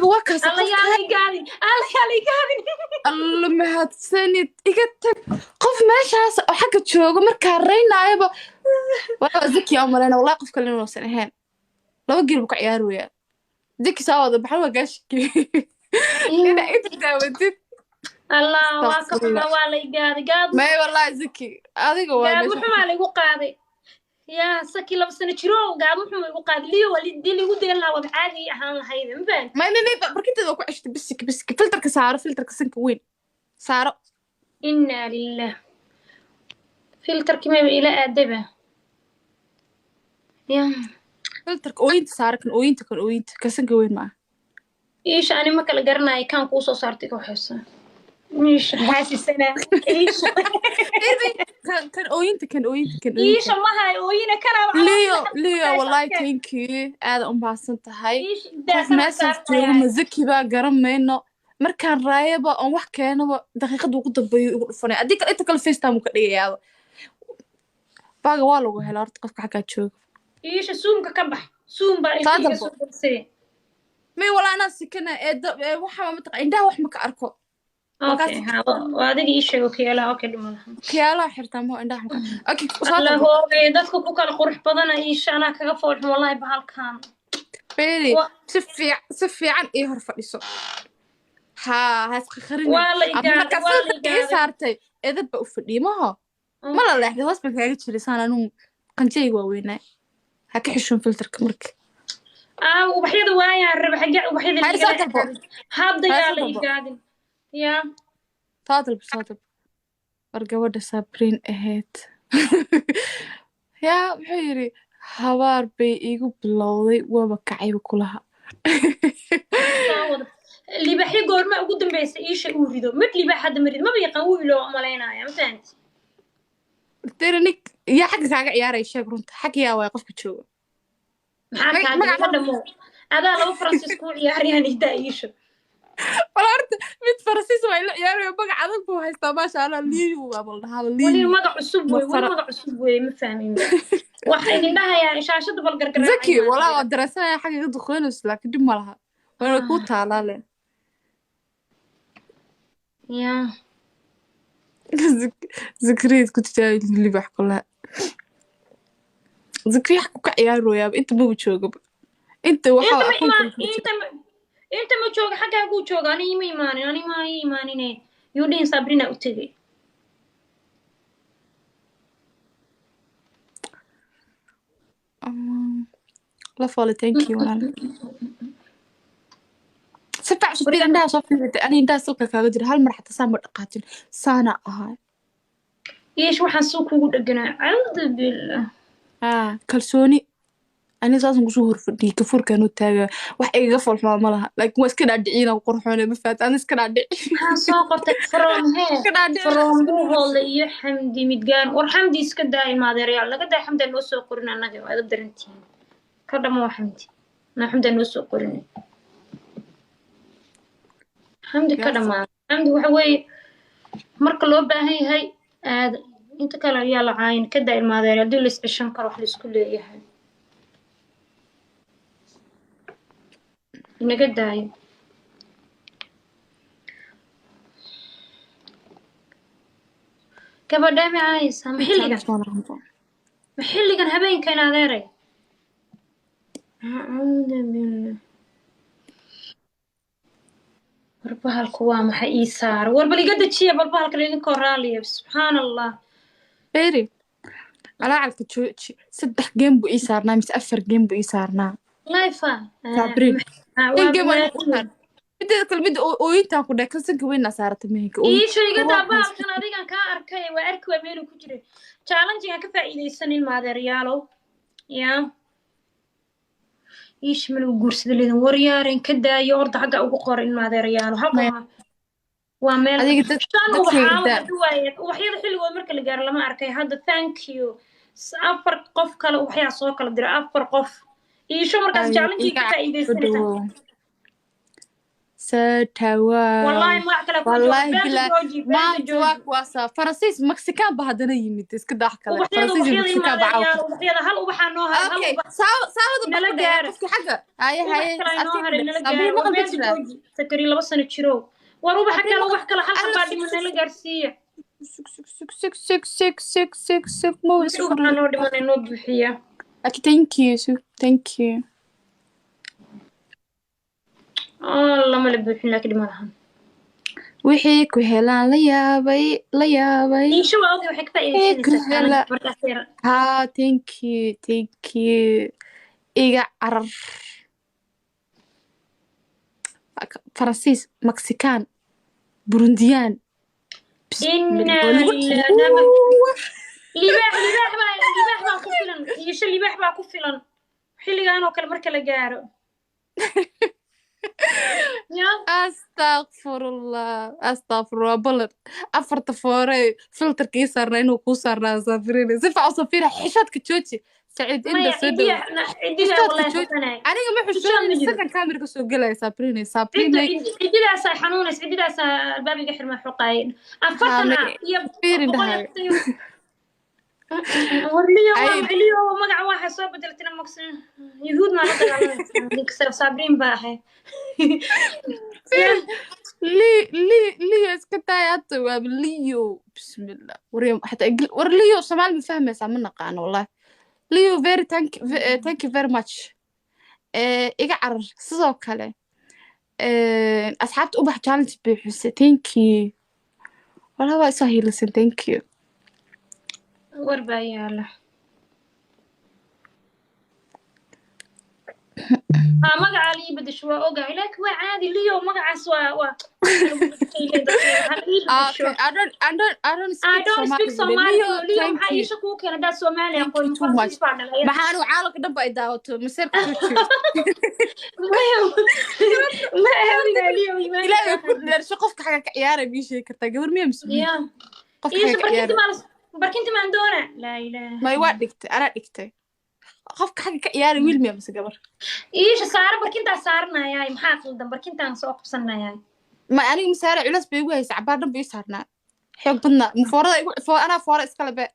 وكاس الله يالي قاعدين الله يالي قاعدين الله ما هتسند إجتك قف ماشي حاجة شو مركا رينا يبا والله ذكي يا أمر أنا والله قف كلنا سنهين لو أجيب بك عيار ويا ذكي سوا بحاول قاش كده أنت داودت الله واقف ما والي قاعد ما والله ذكي هذا هو قاعد محمد علي وقاعد يا سكي لبس نشرو قاعد محمد وقاعد لي ولدي اللي ودي الله وبعادي أهان هيدا مبين ما أنا بركنت ذوق عشت بسك فلتر سارة فلتر سنك وين سارة إنا لله فلتر كما إلى أدبه يا فلتر وين سارة كن وين كسنك وين معه إيش أنا ما كلا قرناي كان كوسو صارتك وحسن مش حاسس أنا إيش كان إيش ما هاي وينا كلام ليو والله تينكي هذا بحسن تهاي إيش qof meeshaas joogo mazaki baa garanmayno markaan raayaba oon wax keenaba daqiiqada ugu dambeeyo igu dhufanay adii kale inta kale facetime ka dhigayaaba baaga waa lagu helaa horta qofka xaggaa jooga إيش سومك كبح سوم بقى إيش سوم سري may walaa anaa sikana waxaa mataqaa indhaha wax ma ka arko أوكي ها وهذا إيش أوكي لا أوكي دم kiyaalaha xirtaa ma indhaha ma ka okay لا هو بيدك كوكا القرح بدنا إيش أنا كغفور والله بهالكان beeri si fiican ii hor fadhiso ها خرين marka filterka ii saartay edad ba u fadhiyo maho ma la leexday hoos baan kaaga jirisaan anuu qanjayga waaweynaa ha ka xishun filterka marka وبحيد وايا الربح حق وبحيد اللي هذا يا اللي قاعدين يا تفضل wargabadha sabriin ahayd yaa wuxuu yidhi habaar bay iigu bilowday waaba kacayba kulaha libaxyo goorma ugu dambaysa iisha uu rido mid libax hadda marid maba yaqaan wuu iloo malaynaya ma fahanti tiranik yaa xagga kaaga ciyaaraya sheeg runta xag yaa waay qofka jooga maxaa kaaga dhamo adaa laba faransiis ku ciyaarayaan idaa iisha horta mid faransiis waa ila ciyaaraya magac adag buu haystaa maasha allah liiyu waa baldhahaaba weli magac cusub wey ma fahmin waxa idin dhahayaa shaashada bal gargaraa zaki walaa waa daraasanaya xagga iga duqeynayso laakiin dhib ma laha waana kuu taalaa le ya zakriid ku tijaabi libax kulaha zakriid xag ka ciyaarooyaaba inta maba joogaba inta waxaa انت ما جوج حاجه اقول جوج انا ما ايماني يودين صابرينا وتجي لا فولي ثانك يو انا سبع شفتي عندها صافي انا عندها سلكه كاga jira hal mar xataa saan ma dhaqaatin saana ahaa ايش waxaan soo kugu dhaganaa cawda billah kalsooni أنا أساساً كشوهر في كفور كانوا تاجا واحد يقفل حما مالها لكن ما سكنا عدينا وقرحونا بفات أنا سكنا عدي ساقطت فروم هي فروم بوغل iyo xamdi midgaan war xamdi iska daay maadeeyaal laga daa xamdi noo soo qorin anaga waa darantiin ka dhamo xamdi na xamdi noo soo qorin xamdi ka dhama xamdi waxa way marka loo baahan yahay aad inta kale ayaa la caayin ka daa maadeeyaal dul is cishan karo wax la isku leeyahay inaga daayo gabadha ma caayisa maxilligan habeenkan adeeray warbahalku waa maxay ii saar warbal iga dajiya balbahalka idinko raaliya subxaan allah beeri alaacalka jooji 3 geem buu ii saarnaa mise 4 geem buu ii saarnaa لايفا sabriin midda kale mid ooyintaan ku dhahay kansanka weynaa saarata mehinka ii sheega daabaalkan adigan kaa arkay waa arki waa meelu ku jiray challenge-ga ka faa'iideysanin maadeeryaalow yaa iish mal u guursada leedan waryaaren ka daayo orda xagga ugu qorin maadeeryaalow halka waa meel waxyada xilligood marka la gaaro lama arkay hadda thank you 4 qof kale waxyaa soo kala diray 4 qof iisho markaas challenge-ga ka faa'iideysanaysa satawa والله ما أكل كل والله جوجي بنت بالله جوجي ما بنت انت جوجي واك واسا فرنسيس مكسيكان بهدنا يميد اسك داخ كله وبحيض فرنسيس وبحيض ما مكسيكان بعوك ريال وبحيض هل وبحا نو هاي هل اوكي وبح ساود نلا بحكو ده جارة قفك حاجه هاي وبح هاي كلا نو اسالتي هاي كده نلا صابرين جارة ما قلبت وبنت جرا جوجي تكري لبسنا تشرو وروبح صابرين كلا ما وبح كلا هل انا حبا دي سك من نلا سك جارسية سك مو ميد وبحا سكر نو دي من نو بحية اوكي ثانك يو الله ما لبحين لك دي مرهم wixii ku helaan la yaabay إيش هو أوكي وحكي wixii فايدة ku سنة hela أنا بركاسير haa thank you iga carar faransiis mexican burundiyaan إنا لنا libaax baa ku filan iisho libaax baa ku filan xilligan oo kale marka la gaaro ya astaqfirullah balan afarta foore filterka ii saarnaa inuu kuu saarnaa saafirina si fiican safira xishoodka jooji saciid inda maya soo dhow cididaa xishoodka wallahi jooji fakanay aniga ma xishood ma xishoonin jiro sakan kaamirka soo gelaya sabrina cididaasaa xanuunays cididaasaa albaabiga xirmaa xoqaayen afartan haame ah iyo fiirin boqol iyo dhahay afartan warliyo waa ay macliyo magaca waxaa soo bedeltina maqsin yuhuud maa la dagaalamay sabriin baa ahay liyo iska tahay hata waaba liyo bismillah war liyo soomaali ma fahmaysaa ma naqaano wallahi liyo very thank you very much iga carar sidoo kale asxaabta ubax challenge bay xuse thank you walaa waa isoo hiilisan thank you war baa yaala ها مقع لي بدش وأوقع لك وعادي ليو مقع سوا okay I don't I speak don't speak Somali Somali liyo ليو thank maxaa you iisha kuu keena dad Soomaali thank you aqoon too much Faransiis baa dhalay maxaanu caalamka dhanba ay daawato maseerka jooji ma ahayn liyo ilaahay ku dheersho qofka xaga ka ciyaaray bii sheegi kartaa gabar miya mas'uul ya qofka iisha xaga ka ciyaaray barkinti maan doona laa ilaaha may waa dhigtay anaa dhigtay qofka xaga ka ciyaaray wiil miya mase gabar iisha saara barkintaa saaranayaay maxaa qaldan barkintaan soo qabsanayaay ma aniga masaare culas bay igu haysa cabaar dhan ba ii saarnaa xoog badnaa anaa foora iskale be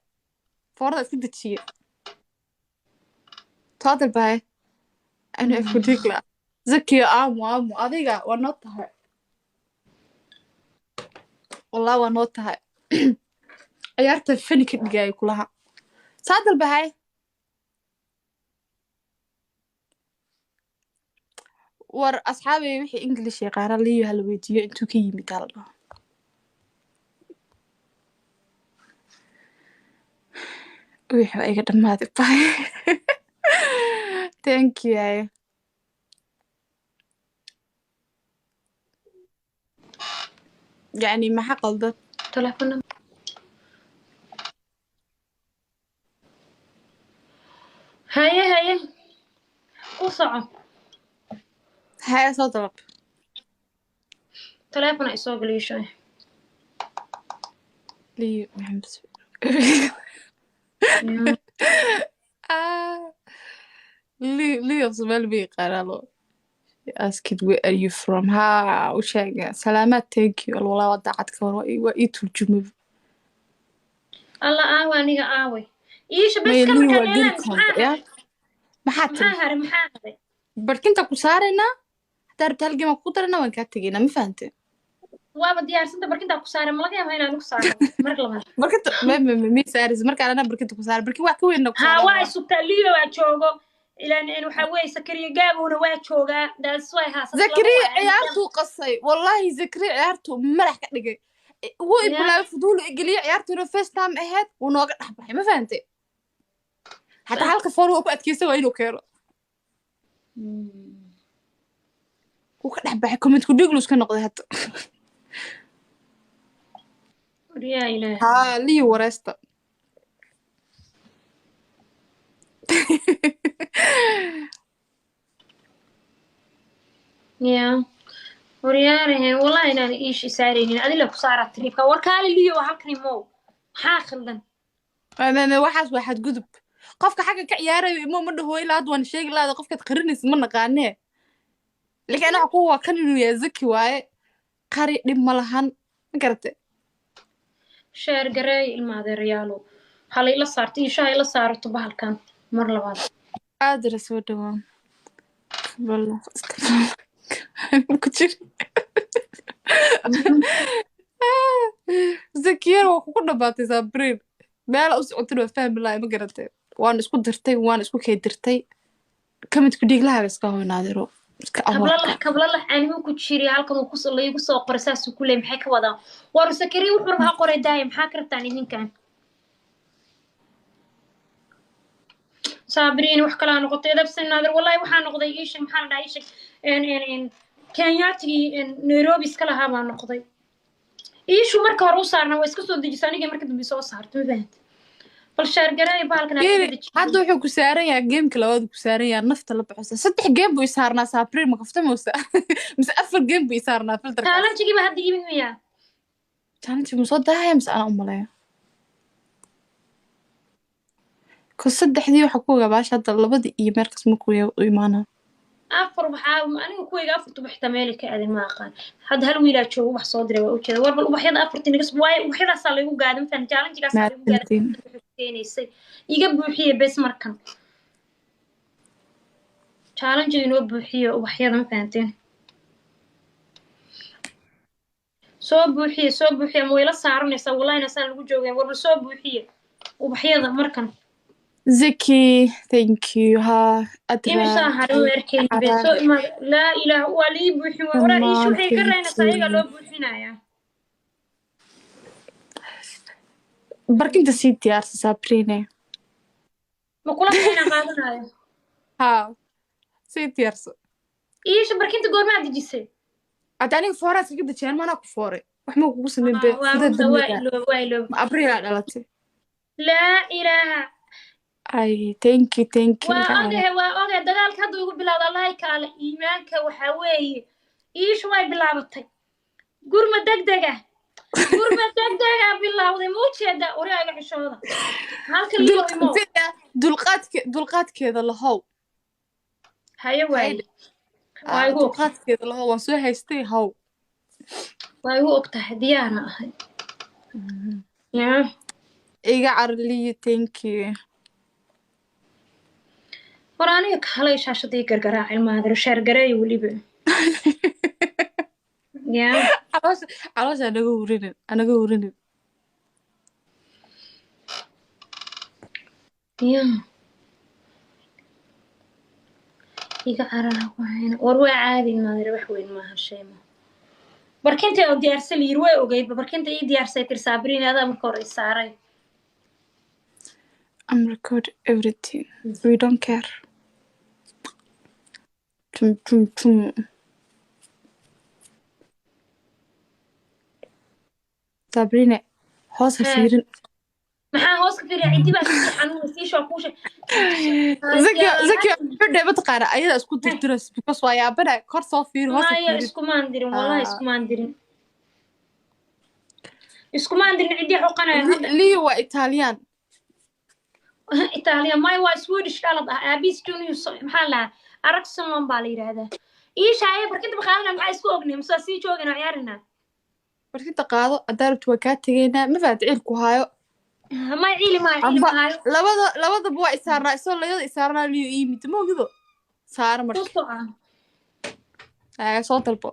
foorada iska dejiye toodal bahay anu afkudigla zakiyo aamu adiga waa noo tahay wallah waa noo tahay ciyaarta fani ka dhigaayo kulaha saadal bahay war asxaabay wixii english yaqaana liyo hala weydiiyo intuu ka yimid hala dhaho wixii waa iga dhammaaday bahay thank you ay يعني ما حقل تلفنا هيا وصعب هاي soo dalab تلفنا ay soo galiishay liyo maxamed liyo Soomaali bay yaqaanaa asked where are you from ha u sheega salaamaad thank you wallah waa daacad ka war waa ii turjumay alla aawa aniga aaway iisha bas ka liyo markaa waa geli koonta ya maxaa tiri maxaa haray barkinta ku saaraynaa hadaa rabta halgeema ku darana waan kaa tegaynaa ma fahante waaba diyaarsanta barkintaa ku saaray malaga yaaba inaan ku saaro mar labaad barkinta mi saaris markaan anaa barkinta ku saaray barkin waa ka weynna ku haa saaray waa isugtaa liyo waa joogo ilaan waxaa weeye sakariya gaabowna waa joogaa daas way haasas zakariya ciyaartuu qasay wallahi zakariya ciyaartuu madax ka dhigay wuu ibilaayo fuduulu igeliyo ciyaartuuna first time ahayd wuu nooga dhex baxay ma fahante hataa halka foor waa ku adkeysa waa inuu keeno wuu ka dhex baxay commentku dhiglus ka noqday hadda yaa ilaahay haa liyo wareesta ya waryaarahe wallahi inaan iishi saaraynin adila ku saaraa triibka warkaali liyo waa halkani mow maxaa khaldan waxaas waa xadgudub qofka xagga ka ciyaarayo imo ma dhaho ilaa hadda waan sheegi laada qofkaad qarinaysa ma naqaanee laakiin anaga kuwa waa kan inuu yahay zaki waaye qari dhib ma lahan ma garatay sheer gareey ilma adeerayaalo halay la saarto iyo shaha ila saarato bahalkan mar labaad aadara soo dhawaan والله كتير زكير وكو دباتay sabriin meel u socotay waa fahmi lahay ma garatay waan isku dirtay waan isku keedirtay kamidku dhiiglaha iska hoynaadiro iska awalka kablalax anima ku jiri halkan uu ku soo leeyahay soo qoray saas ku leeyahay maxay ka wadaan war sakari wuxuu rabaa qoray daay maxaa ka rabtaan idinkan sabriin wax kala noqotay dabsan naadir wallahi waxa noqday iisha maxaa la dhahay iisha en Kenyaati Nairobi iska lahaa baa noqday iishu marka hore u saarna waa iska soo dejisay aniga marka dambe soo saartay ma fahanti bal sheer gareey bahalkan hadda wuxuu ku saaran yahay geemka labaad ku saaran yahay nafta la baxaysa saddex geem buu isaarnaa sabriin ma kafta moosa mise afar geem buu isaarnaa filter challenge-gi ba hadda yimid miya challenge mu soo dahay mise ana umaleeyo ko saddexdii waxa ku gabaasha hadda labadii iyo meerkas ma ku imaana afar waxaa aniga kuwayga afartu baxta meel ka aadin ma aqaan hadda hal wiil joogo wax soo diray waa u jeeda war bal waxyada afartii nagas waay waxyadaas la igu gaadan fan challenge-gaas la igu gaadan keenaysay iga buuxiye bes markan challenge inoo buuxiyo waxyada ma fahanteen soo buuxiye ma wayla saaranaysaa wallahi nasaan lagu joogay war soo buuxiye waxyada markan Zaki, thank you. Ha, adra. Imisa haru erkay beso ima la ilaha wali buuxin wara ishu waxay ka raynaysaa ayaga loo buuxinaya. Barkinta sii diyaarsa Sabrina. Ma kula qiina qaadanayo. Ha. Sii diyaarsa. Ishu barkinta goorma dejisay? Aniga fooraas ka dejiyaan mana ku fooray. Wax ma kugu sameyn be. Waa ilo. Abriil dhalatay. La ilaha ay thank you waa oge dagaalka hadda ugu bilowda allahay kaale iimaanka waxa weeye iishu way bilaabatay gurma degdega bilowday ma u jeeda oraaga xishooda halka liyo imo dulqaadkeeda lahow haye waay dulqaadkeeda lahow waan soo haystay how way u ogtahay diyaana ahay iga carliyo thank you وراني كهلا شاشتي قرقراع المادر شهر قراي وليبه يا علاش انا قورين يا يقع عراها وهنا وروي عادي المادر وحوين ما هالشي ما بركنت او ديارسل يروي اوغيد بركنت اي ديارسي تر صابرين هذا مكور يساري I'm record everything. We don't care. Sabrina, hoos ha fiirin. maxaa hoos ka fiiriya ciddi baa si xanuun sii soo kuusha zaki xudhe mataqaana ayada isku dirtiras because waa yaabana kor soo fiir hoos maya iskumaan dirin wallahi iskumaan dirin ciddi xoqanaya lii waa Italian maya waa Swedish dhalad ah aabis junius maxaa la arag someone baa la yiraahdaa iishaaye barkinta baqaadana maxaa isku ognay musa sii joogana ciyaarina barkinta qaado adaartu waa kaa tageynaa ma faad ciilku haayo ma ciili ma haayo labada buu isaarnaa isoo layada isaarnaa liyo yimid ma ogido saara marka soo dalbo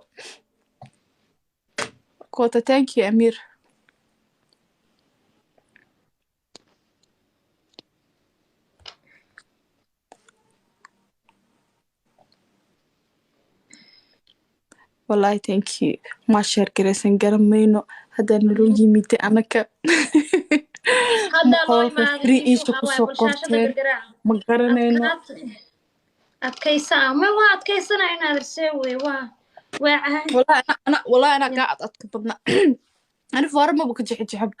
koota thank you Amir والله thank you ما شير كريسن قرمينو هذا نلو يميتي أنا هذا لو ما فري إيش كوسوقتين ما قرنينو أتكيسا ما هو أتكيسا أنا أرسوي والله أنا قاعد أتكبرنا أنا فارم ما بكون جحب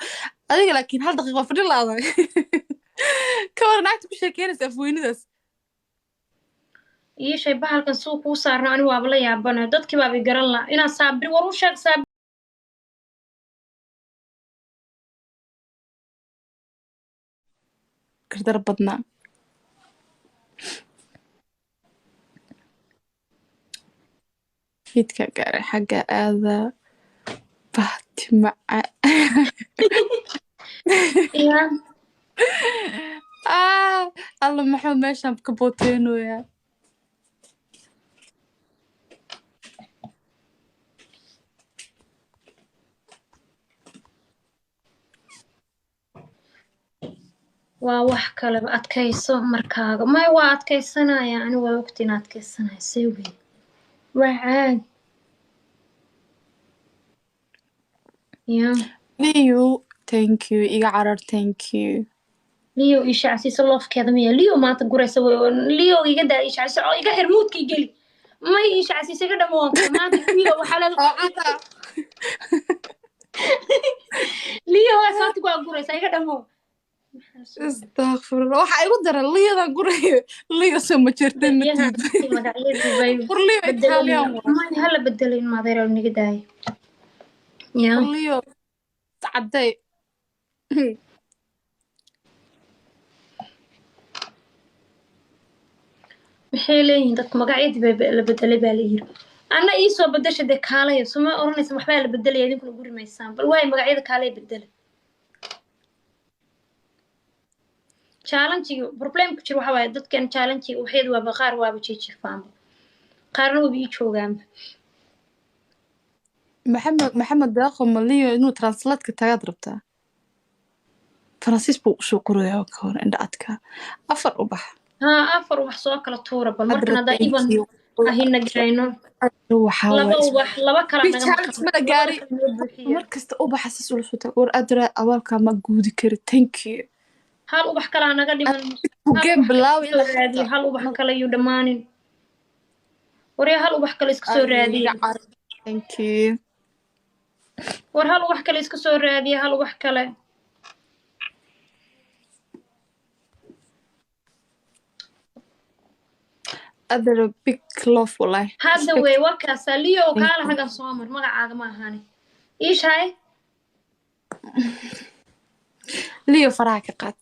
هذيك لكن هل دقيقة فري لا هذا كمان نعت بشكل سافوين ذس iyo shay bahalkan suuq u saarna ani waaba la yaabana dadkii baa bi garan la ina saabri war u sheeg saab kardar badna fiidka gaaray xagga aada bahti maca ya alla maxuu meeshaan ka booteynayaa waa wax kaleba adkayso markaaga may waa adkaysanaya ani waa ogti in adkaysanaya seewey waa caadi ya liyu thank you iga carar thank you liyo ishacsiisa loofkeeda miya liyo maanta guraysa liyo iga daa ishacsiisa oo iga xir muudkii geli may ishacsiisa iga dhamoon maanta liyo waxaa leedahay liyo waa saanti waa guraysa iga dhamoon istakfirullah waxaa igu daran liyada gurayo liyo soo ma jirtay liyo italian may hala bedelin maadeero niga daayo ya liyo cadday maxay leeyihiin dadku magacyadii baa la bedelay baa la yiri anna ii soo bedesha dee kaalaya suma oranaysa waxbaa la bedelaya idinkuna guri maysaan bal waay magacyada kaalaya bedela challenge problemku jiro waxa waaye dadkan challenge waxeed waaba qaar waaba jijifaanba qaarna waba ii joogaanba maxamed daaqo maliyo inuu translatka tagaad rabtaa faransiis buu usoo qorayaa ka hor indha adka afar ubax afar wax soo kala tuura bal markan haddaa iban ahina garayno laba ubax laba kala naga gaari markasta ubaxa sas ula soo war adra awaalka ma guudi kari thank you hal ubax kalaa naga dhiman game bilaaw in la raadiyo hal ubax kale yuu dhammaanin warya hal ubax kale iska soo raadiye thank you war hal ubax kale iska soo raadiye hal ubax kale adra big love wallahi hadda wey wakaasa liyo kaala hagan soo mar magacaaga ma ahani iishahay liyo faraha ka qaad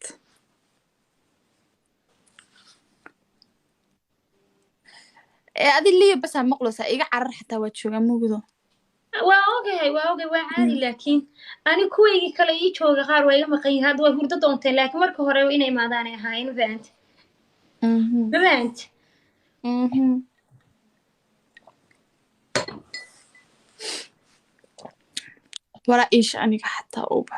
adi liyo basaa maqlaysaa iga carar xataa waa joogaa mugdo waa ogahay waa caadi laakiin ani kuwaygii kale ii jooga qaar waa iga maqan yihin hadda waa hurdo doonteen laakiin marka hore inay imaadaanay ahaayeen mafahante mafahante walaa iisha aniga xataa uba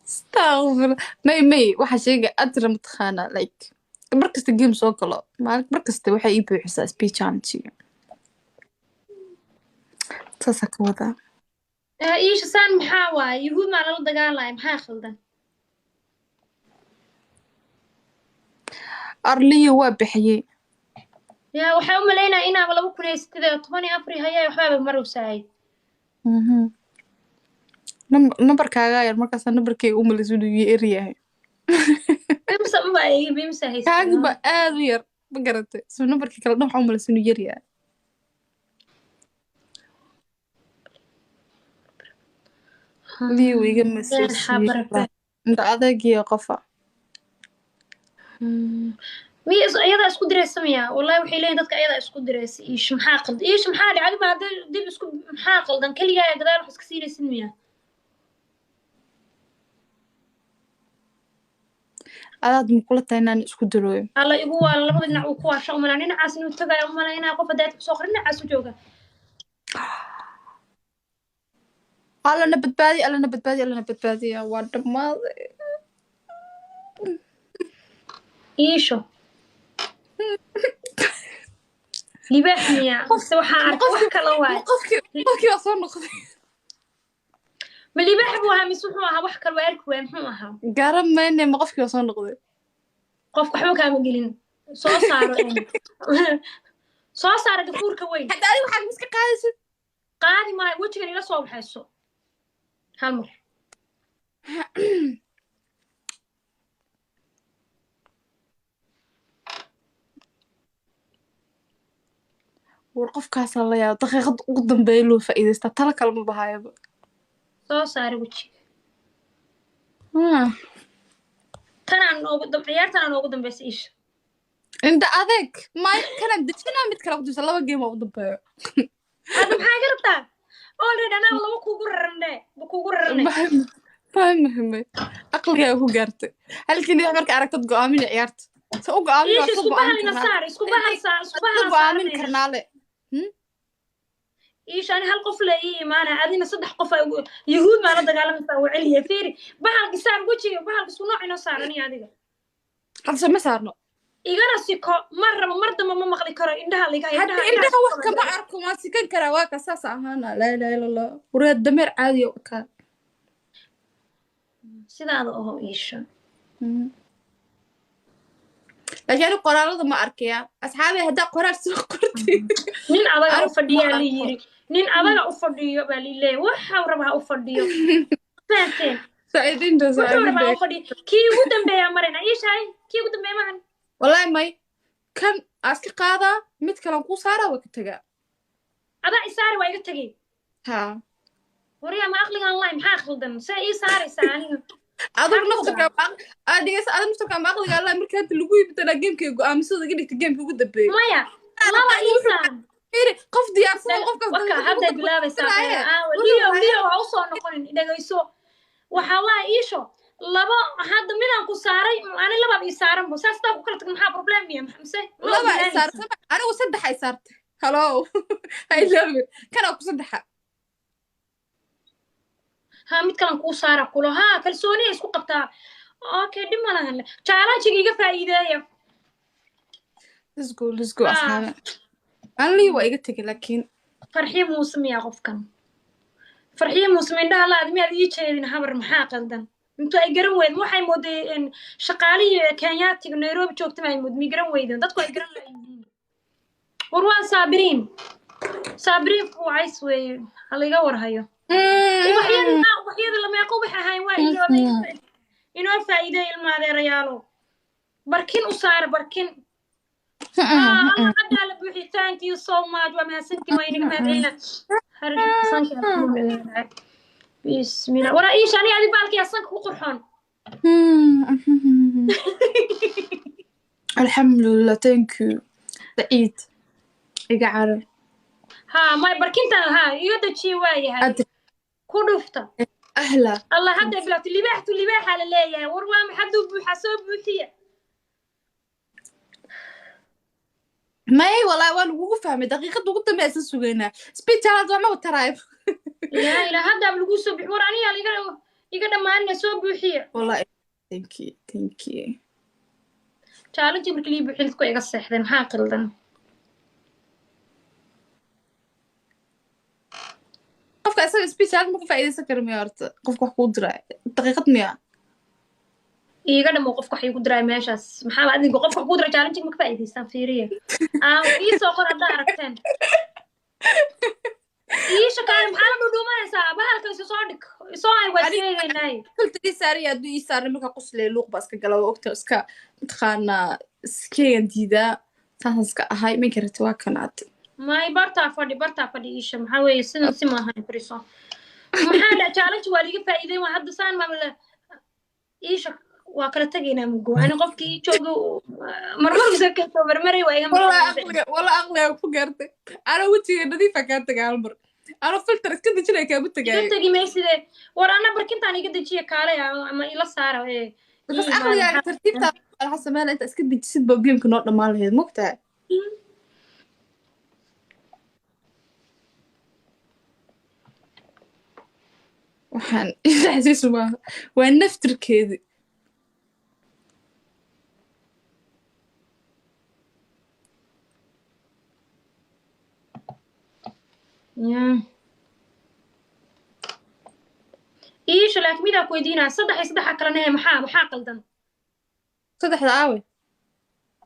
astaqfir may waxaa sheegay adra mataqaana like markasta game soo galo markasta waxay ii buuxisaa speech challenge saasa ka wadaa iisha saan maxaa waaye yuhuud maa lala dagaalaya maxaa khaldan arliyo waa bixiyey ya waxaa u malaynaya inaaba 2018 hayay waxbaaba marowsaayd numberkaagaa yar markaasa numberkeyga u malaysa inuu eryahay kaagiba aad u yar ma garatay so numberkii kale dhan waxaa u malaysa inuu yaryahay liyo iga masda adeegiyo qofa miya ayadaa isku diraysa miya wallahi waxay leeyihin dadka ayadaa isku diraysa iisha maxaa qaldan iisha maxaa dhacay ma hadda dib isku maxaa qaldan keligaa gadaal wax iska siinaysid miya adaad makula tahay inaan isku dirooyo alla igu waa labada dhinac uu ku waasha umalaa dhinacaas inuu tagayo umalaa inaa qof hadaad kusoo qor dhinacaas u jooga allana badbaadiya waa dhammaaday iisho libaax miya mise waxaa arka wax kala waay qofkii waa soo noqday ma libaax buu ahaa mise wuxuu ahaa wax kale waa arki waay muxuu ahaa garan mayne ma qofkii waa soo noqday qofka waxba kaama gelin soo saaro soo saara gafuurka weyn hadda adi waxaad miska qaadaysid qaadi maayo wejigan ila soo baxayso hal mar war qofkaasaa la yaaba daqiiqada ugu dambeeya loo faa'iidaystaa tala kale ma bahaayaba soo saara wejiga ciyaartanaa noogu dambaysa isha inta adeeg may kana dejinaa mid kale kutusa laba game oo u dambeeyo hadda maxaa iga rabtaa already anaa laba kugu rarane fahmay aqligaa ku gaartay halkii nin marka aragtad go'aamin ciyaarta sa u go'aamin iisha isku bahalina saar isku bahal go'aamin karnaale iisha ani hal qof la ii imaana adina 3 qof yahuud ma la dagaalamaysaa waa celiya fiiri bahalki saar wajiga bahalki isku nooc inoo saarani adiga hadda ma saarno igana siko mar rabo mar dambe ma maqli karo indhaha liga indhaha wax kama arko ma sikan karaa waa ka saas ahaana laa ilaaha illa allah wareed dameer caadi oo ka sidaada oo iisha laakiin qoraalada ma arkaya asxaabi hadda qoraal soo qortay nin adaga u fadhiya la yiri nin adaga u fadhiyo baa liilay waxa rabaa u fadhiyo faanteen saaidin kii ugu dambeeya marina iishay kii ugu dambeeya mahan wallahi may kan aska qaada mid kale ku saara waa ka tagaa ada isaari waa iga tagay ha wariya ma aqliga online maxaa khaldan say ii saaraysaa aniga adug naftarka adigas adan naftarka ma aqliga allah marka inta lagu yibtana gameka go'aamisada iga dhigta gameka ugu dambeeyay maya laba iisaan fiiri qof diyaarsan qofka waka hadda bilaabaysaa liyo waa u soo noqonin dhagayso waxa waa iisho laba hadda midaan ku saaray ani laba ii saaran bo saas taa ku kala tag maxaa problem ya maxamse laba ii saartay anigu saddex ay saartay hello I love it kana ku saddexa ha mid kalan ku saara kulo ha kalsooni isku qabtaa okay dhimanahan challenge iga faa'iideeyo let's go asxaabe anli waa iga tagay laakiin farxiyo muusmiya qofkan farxiyo muusmindaha la admi aad ii jeedin habar maxaa qaldan intu ay garan weyd waxay moodeen shaqaalihi Kenyaatiga Nairobi joogtay ay mood mi garan weydeen dadku ay garan laayeen war waa saabiriin ku ays way haliga warhayo waxyada lama yaqo waxa ahayn waa inoo faa'iideeyo ilmaadeerayaalo barkin u saar barkin hadda la buuxi thank you so much waa mahadsantii waa inaga mahadcelina بسم الله ورا ايش انا هذه بالك يا صنك وقرحون الحمد لله ثانك يو سعيد اقعد ها ما بركنت ها يود شي واي هاي كودفتا اهلا الله هدا بلات اللي باح على ليه وروا ما حد بحسب بوحيه ما هي والله وانا وقفها دقيقه قدام اساس سوينا سبيتش هذا ما ترايب لا إلى هذا بلقوا سبح وراني اللي يقدر ما لنا سو بوحية والله thank you challenge بركلي بحيل كوي قصة حدا محاقل ذن قفك أصلا سبيش هذا ممكن فايدة سكر ميارت قفك قدرة دقيقة مياه يقدر موقفك حي قدرة ماشاس محاول عندي قفك قدرة challenge ممكن فايدة استنفيرية يسوق أنا داركتين إيش كان محل بدوما يسا بهالك يصادق يصاي وسيلة قلت لي ساري أدو يسار لما كقص لي لوق بس كجلو وقت اسكا متخانة سكين ديدا تاسكا هاي ما كرت واكنات ما يبرتا فدي إيش محاول سما هاي بريسون محل challenge والي فائدة واحد سان ما إيش وكلا تجينا مجو أنا قفكي شو مرمر بسكت مرمري وياهم والله أغلى فكرت أنا وتي نظيفة كانت قالمر أنا فلتر كنت شنو كابت جاي كنت جيمي سيد ورانا بركنت أنا قد شيء كاري أما إلى سارة إيه بس أغلى ترتيب على حسب ما أنت أسكت بتشد بقيم كنوع مال هذا مقطع وحن إحساس ما ونفتر كذي إيش لك ميدا كويدينا صدح كلنا محا قلدن صدح دعوة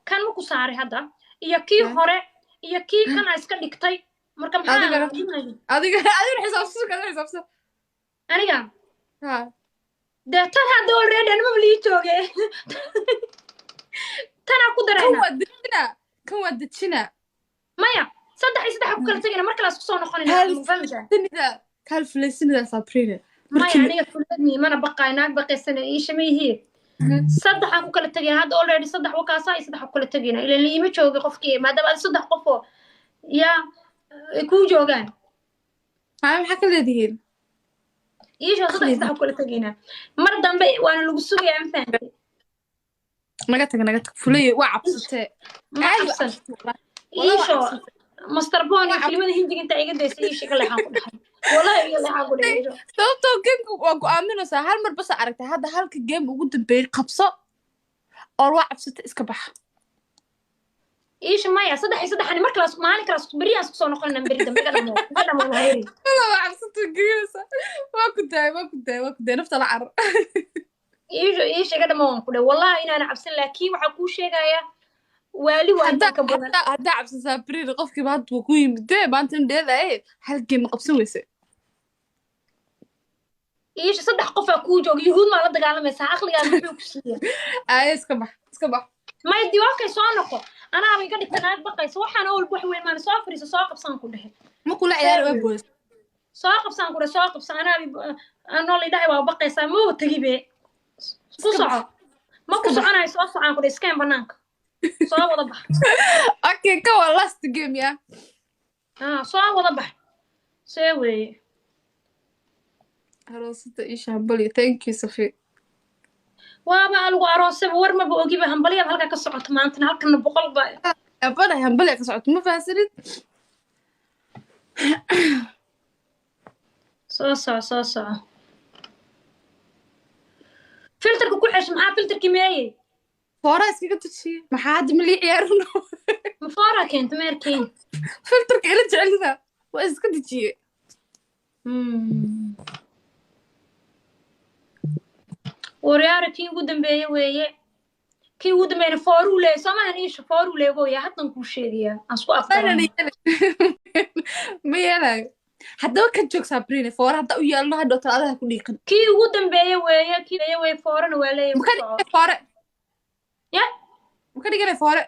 كان مكو ساري هذا يكي هوري يكي كان عسكر دكتي مركم محا أديك حساب أنا ها ده ترى دول ريد أنا ما بليتوجي تنا كودرنا كم ودتشنا مايا صدح كل تجينا مركل أسقسون خلينا مفهمة كالفلسطين ده صابرينه مايا أنا فلتني ما أنا بقى هناك بقى سنة إيش ما هي saddexaan ku kala tegayna hadda already saddex wakaasa ay saddex ku kala tegayna ilaa liima jooga qofkii maadaama aad saddex qof oo yaa ku joogaan maxaa ka leedihiin iisho saddex ku kala tegayna mar dambe waana lagu sugayaa ma fahantay naga tag fulay waa cabsatee ma cabsan iisho master bon iyo filimada hindiga inta iga daysay iisho ka leexaan ku dhahay wallahi iga leexaan ku dhahay sababtoo gameka waa go'aaminaysaa hal mar basa aragtay hadda halka game ugu dambeeyay qabso oo waa cabsatay iska baxa iisho maya saddexani markalaas maalinkaas beriyaas kusoo noqonayna beri dambe iga dhamo lahayri waa cabsatay geysa waa ku daay nafta la carar iisho iga dhamo waan ku dhahay wallahi inaana cabsan laakiin waxaa kuu sheegayaa waali waa ka badan haddaa cabsasaa beriina qofkiiba hadda wuu ku yimidee maanta in dheelaaye hal game ma qabsan weyse iisho saddex qofaa kuu jooga yuhuud maa la dagaalamaysaa aqligaada muxuu ku siiya aye iska bax may diwaakay soo noqo anaaba iga dhigta naag baqaysa waxaana walba wax weyn maan soo fariisa soo qabsaan ku dhehe ma kula ciyaar waa boos soo qabsaan ku dhehe soo qabsa anoo lidhahay waa baqaysaa ma tegi be ku soco ma ku soconayo soo socaan ku dhehe iskeen banaanka soo wada bax okay ka waa last game ya soo wada bax see weeye aroosada isha hambali thank you Safi waaba algu aroosaba war maba ogiba hambaliyada halka ka socoto maantana halkana boqol ba abada hambali ka socoto ma faasirid soo soco filterka ku xesh maxaa filterkii meeyey foora iskaga tujiye maxaa hadda malii ciyaarno ma foora keenta meerkeen filterka ila jecelida waa iska dejiye waryaara kii ugu dambeeye weeye kii ugu dambeeyna fooruu leeya soomahan iisha fooruu leegooya haddan kuu sheegayaa aan isku afgaran ma yeelayo haddaba ka joog sabrine foora hadda u yeelno hadhow talaadaha ku dhiiqan kii ugu dambeeye weeye kii weeye foorana waa leeya foore ya maka dhigana foore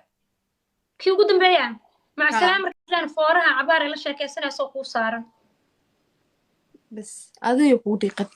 kii ugu dambeeya macsalaam markaan fooraha cabaar ay la sheekaysanayso kuu saaran bas adiga kuu dhiiqan